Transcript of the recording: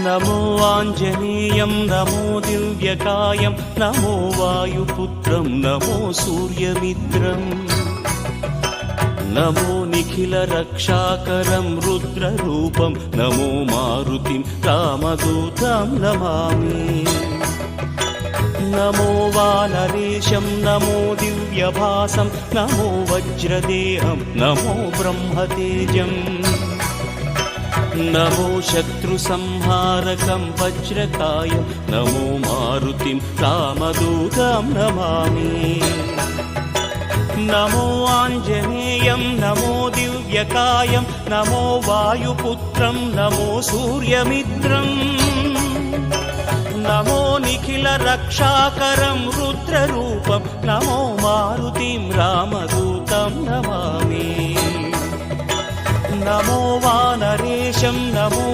నమో ఆంజనేయం నమో దివ్యకాయం నమో వాయుపుత్రం నమో సూర్యమిత్రం నమో నిఖిల రక్షాకరం రుద్రరూపం నమో మారుతిం రామదూతం నమామి నమో వానరేశం నమో దివ్యభాసం నమో వజ్రదేహం నమో బ్రహ్మతేజం నమో శత్రు సంహారకం వజ్రకాయం నమో మారుతిం రామదూతం నమామి నమో ఆంజనేయం నమో దివ్యకాయం నమో వాయుపుత్రం నమో సూర్యమిత్రం నమో నిఖిల రక్షాకరం రుద్రరూపం నమో మారుతిం రామదూతం నమామి నమో వానరేశం నమో